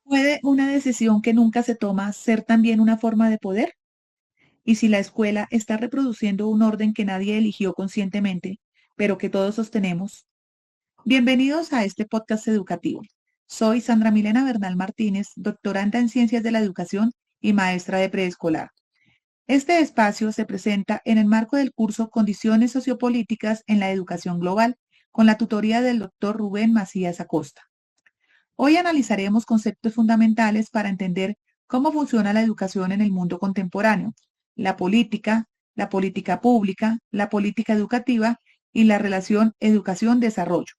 ¿Puede una decisión que nunca se toma ser también una forma de poder? ¿Y si la escuela está reproduciendo un orden que nadie eligió conscientemente, pero que todos sostenemos? Bienvenidos a este podcast educativo. Soy Sandra Milena Bernal Martínez, doctoranda en Ciencias de la Educación y maestra de preescolar. Este espacio se presenta en el marco del curso Condiciones Sociopolíticas en la Educación Global, con la tutoría del doctor Rubén Macías Acosta. Hoy analizaremos conceptos fundamentales para entender cómo funciona la educación en el mundo contemporáneo, la política pública, la política educativa y la relación educación-desarrollo.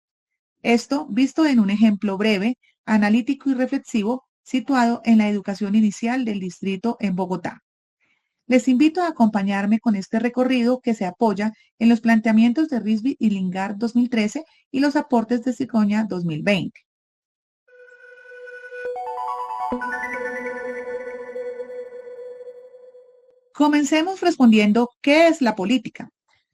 Esto visto en un ejemplo breve, analítico y reflexivo situado en la educación inicial del distrito en Bogotá. Les invito a acompañarme con este recorrido que se apoya en los planteamientos de Risby y Lingard 2013 y los aportes de Cicoña 2020. Comencemos respondiendo ¿qué es la política?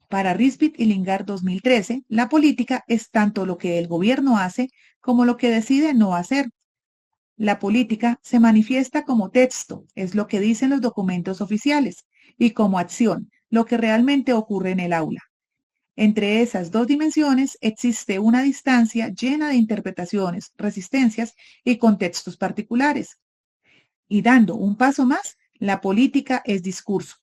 Para Risbit y Lingard 2013, la política es tanto lo que el gobierno hace como lo que decide no hacer. La política se manifiesta como texto, es lo que dicen los documentos oficiales, y como acción, lo que realmente ocurre en el aula. Entre esas dos dimensiones existe una distancia llena de interpretaciones, resistencias y contextos particulares. Y dando un paso más, la política es discurso.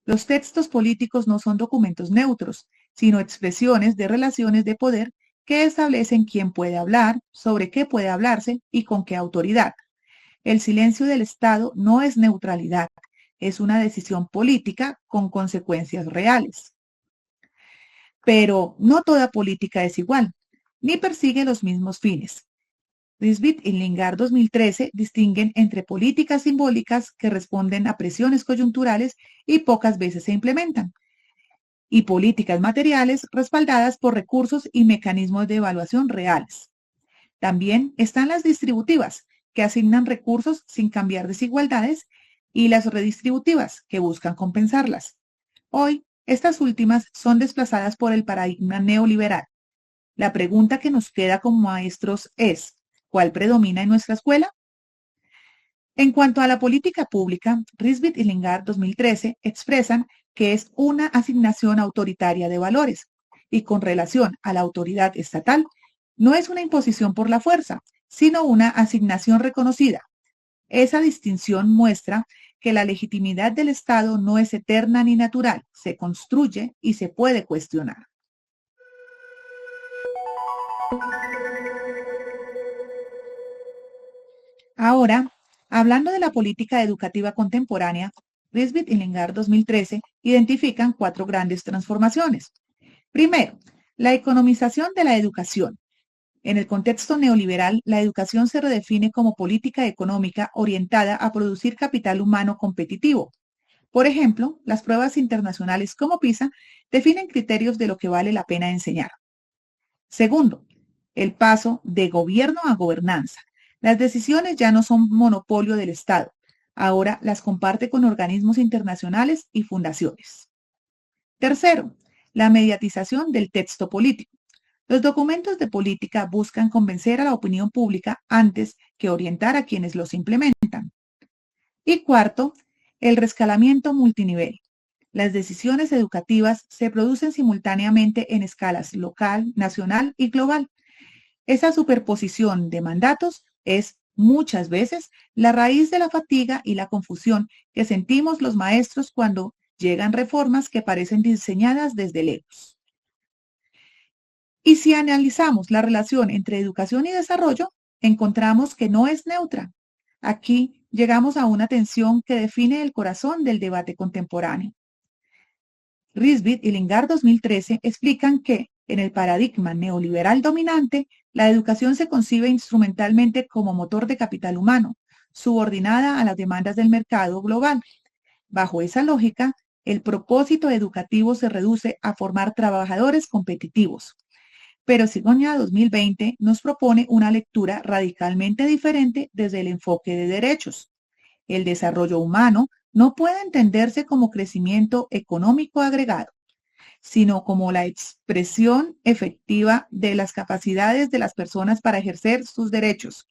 Los textos políticos no son documentos neutros, sino expresiones de relaciones de poder que establecen quién puede hablar, sobre qué puede hablarse y con qué autoridad. El silencio del Estado no es neutralidad, es una decisión política con consecuencias reales. Pero no toda política es igual, ni persigue los mismos fines. Risbit y Lingard 2013 distinguen entre políticas simbólicas que responden a presiones coyunturales y pocas veces se implementan, y políticas materiales respaldadas por recursos y mecanismos de evaluación reales. También están las distributivas, que asignan recursos sin cambiar desigualdades, y las redistributivas, que buscan compensarlas. Hoy, estas últimas son desplazadas por el paradigma neoliberal. La pregunta que nos queda como maestros es, ¿cuál predomina en nuestra escuela? En cuanto a la política pública, Risbit y Lingard 2013 expresan que es una asignación autoritaria de valores y con relación a la autoridad estatal, no es una imposición por la fuerza, sino una asignación reconocida. Esa distinción muestra que la legitimidad del Estado no es eterna ni natural, se construye y se puede cuestionar. Ahora, hablando de la política educativa contemporánea, Risbit y Lingard 2013 identifican cuatro grandes transformaciones. Primero, la economización de la educación. En el contexto neoliberal, la educación se redefine como política económica orientada a producir capital humano competitivo. Por ejemplo, las pruebas internacionales como PISA definen criterios de lo que vale la pena enseñar. Segundo, el paso de gobierno a gobernanza. Las decisiones ya no son monopolio del Estado, ahora las comparte con organismos internacionales y fundaciones. Tercero, la mediatización del texto político. Los documentos de política buscan convencer a la opinión pública antes que orientar a quienes los implementan. Y cuarto, el rescalamiento multinivel. Las decisiones educativas se producen simultáneamente en escalas local, nacional y global. Esa superposición de mandatos es muchas veces la raíz de la fatiga y la confusión que sentimos los maestros cuando llegan reformas que parecen diseñadas desde lejos. Y si analizamos la relación entre educación y desarrollo, encontramos que no es neutra. Aquí llegamos a una tensión que define el corazón del debate contemporáneo. Risbit y Lingard 2013 explican que, en el paradigma neoliberal dominante, la educación se concibe instrumentalmente como motor de capital humano, subordinada a las demandas del mercado global. Bajo esa lógica, el propósito educativo se reduce a formar trabajadores competitivos. Pero Cigoña 2020 nos propone una lectura radicalmente diferente desde el enfoque de derechos. El desarrollo humano no puede entenderse como crecimiento económico agregado. sino como la expresión efectiva de las capacidades de las personas para ejercer sus derechos.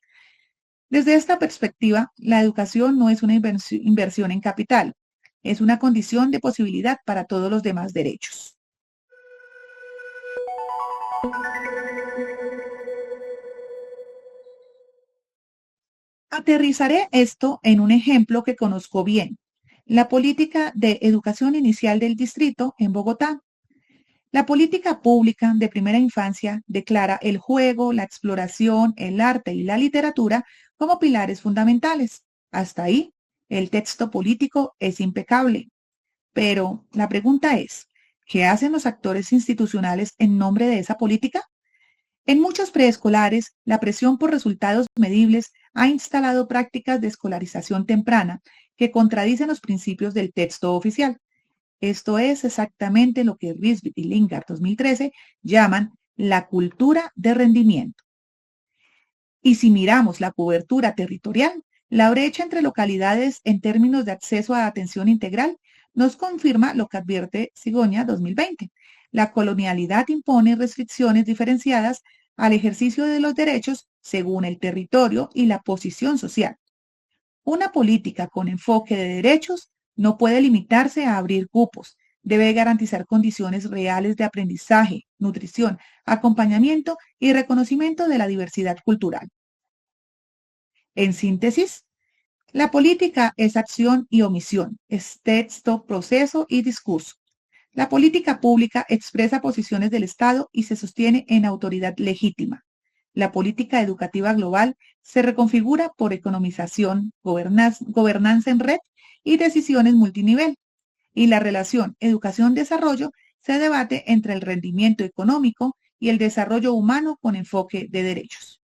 Desde esta perspectiva, la educación no es una inversión en capital, es una condición de posibilidad para todos los demás derechos. Aterrizaré esto en un ejemplo que conozco bien, la política de educación inicial del distrito en Bogotá. La política pública de primera infancia declara el juego, la exploración, el arte y la literatura como pilares fundamentales. Hasta ahí, el texto político es impecable. Pero la pregunta es, ¿qué hacen los actores institucionales en nombre de esa política? En muchos preescolares, la presión por resultados medibles ha instalado prácticas de escolarización temprana que contradicen los principios del texto oficial. Esto es exactamente lo que Risbit y Lingard 2013 llaman la cultura de rendimiento. Y si miramos la cobertura territorial, la brecha entre localidades en términos de acceso a atención integral nos confirma lo que advierte Sigoña 2020. La colonialidad impone restricciones diferenciadas al ejercicio de los derechos según el territorio y la posición social. Una política con enfoque de derechos no puede limitarse a abrir cupos. Debe garantizar condiciones reales de aprendizaje, nutrición, acompañamiento y reconocimiento de la diversidad cultural. En síntesis, la política es acción y omisión, es texto, proceso y discurso. La política pública expresa posiciones del Estado y se sostiene en autoridad legítima. La política educativa global se reconfigura por economización, gobernanza en red y decisiones multinivel. Y la relación educación-desarrollo se debate entre el rendimiento económico y el desarrollo humano con enfoque de derechos.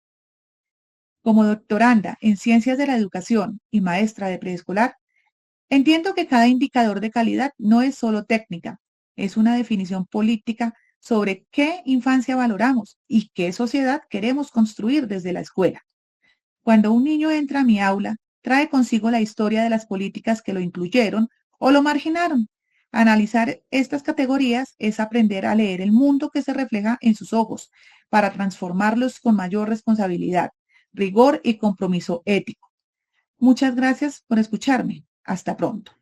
Como doctoranda en Ciencias de la Educación y maestra de preescolar, entiendo que cada indicador de calidad no es solo técnica, es una definición política sobre qué infancia valoramos y qué sociedad queremos construir desde la escuela. Cuando un niño entra a mi aula, trae consigo la historia de las políticas que lo incluyeron o lo marginaron. Analizar estas categorías es aprender a leer el mundo que se refleja en sus ojos para transformarlos con mayor responsabilidad, rigor y compromiso ético. Muchas gracias por escucharme. Hasta pronto.